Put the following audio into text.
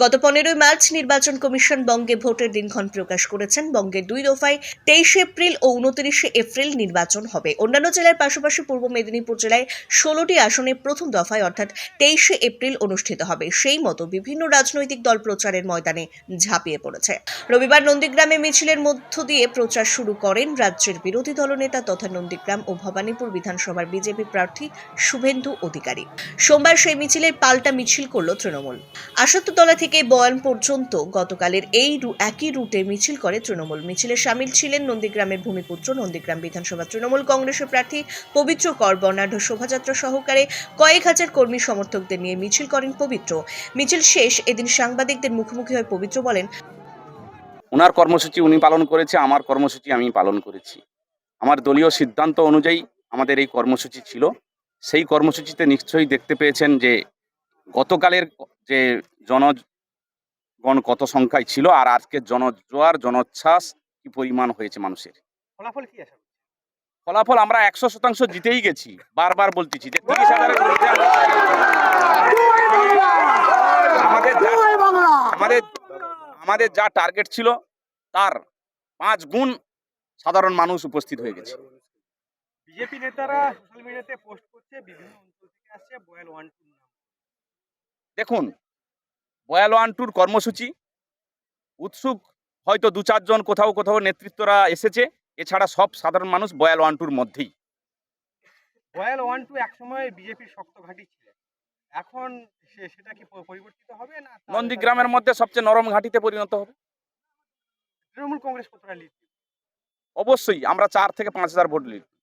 গত 15ই মার্চ নির্বাচন কমিশন বঙ্গে ভোটের দিনক্ষণ প্রকাশ করেছেন। বঙ্গে 2 দফায় 23 এপ্রিল ও 29 এপ্রিল নির্বাচন হবে। অন্যান্য জেলার পাশাপাশি পূর্ব মেদিনীপুর জেলায় 16টি আসনে প্রথম দফায় অর্থাৎ 23 এপ্রিল অনুষ্ঠিত হবে। সেই মতো বিভিন্ন রাজনৈতিক দল প্রচারের ময়দানে ঝাঁপিয়ে পড়েছে। রবিবার নন্দীগ্রামে মিছিলের মধ্য দিয়ে প্রচার শুরু করেন রাজ্যের বিরোধী দলনেতা তথা নন্দীগ্রাম ও ভবানীপুর বিধানসভার বিজেপি প্রার্থী শুভেন্দু অধিকারী। সোমবার সেই মিছিলের পাল্টা মিছিল করল তৃণমূল। আসাদুতলা থেকে বয়ান পর্যন্ত গতকালের একই রুটে মিছিল করে তৃণমূল। মিছিলে সামিল ছিলেন নন্দীগ্রামের ভূমিপুত্র নন্দীগ্রাম বিধানসভা তৃণমূল কংগ্রেসের প্রার্থী পবিত্র কর। বর্ণাঢ্য শোভাযাত্রা সহকারে কয়েক হাজার কর্মী সমর্থকদের নিয়ে মিছিল করেন পবিত্র। মিছিল শেষ এদিন সাংবাদিকদের মুখোমুখি হয়ে পবিত্র বলেন, ওনার কর্মসূচি উনি পালন করেছে, আমার কর্মসূচি আমি পালন করেছি। আমার দলীয় সিদ্ধান্ত অনুযায়ী আমাদের এই কর্মসূচি ছিল। সেই কর্মসূচিতে নিশ্চয়ই দেখতে পেয়েছেন যে গতকালের যে জনগণ কত সংখ্যায় ছিল আর আজকের জনজোয়ার জনোচ্ছ্বাস কি পরিমাণ হয়েছে মানুষের। ফলাফল কি আশা করছেন? ফলাফল আমরা 100% জিতেই গেছি। বারবার বলতেছি যে 30,000-এর মধ্যে আমাদের যা টার্গেট ছিল তার 5 গুণ সাধারণ মানুষ উপস্থিত হয়ে গেছে। বিজেপি নেতারা সোশ্যাল মিডিয়াতে পোস্ট করছে, বিভিন্ন অঞ্চল থেকে আসছে বয়াল 1-2 নাম। দেখুন, বয়াল 1-2 কর্মসূচি উৎসুক হয়তো 2-4 জন কোথাও নেতৃত্বরা এসেছে, এছাড়া সব সাধারণ মানুষ বয়াল 1-2 মধ্যেই। বয়াল 1-2 একসময় বিজেপির শক্ত ঘাঁটি ছিল। এখন সেটা কি পরিবর্তিত হবে না নন্দীগ্রামের মধ্যে সবচেয়ে নরম ঘাঁটিতে পরিণত হবে। তৃণমূল কংগ্রেস কতটা লিড? অবশ্যই আমরা 4 থেকে 5,000 ভোট লিড।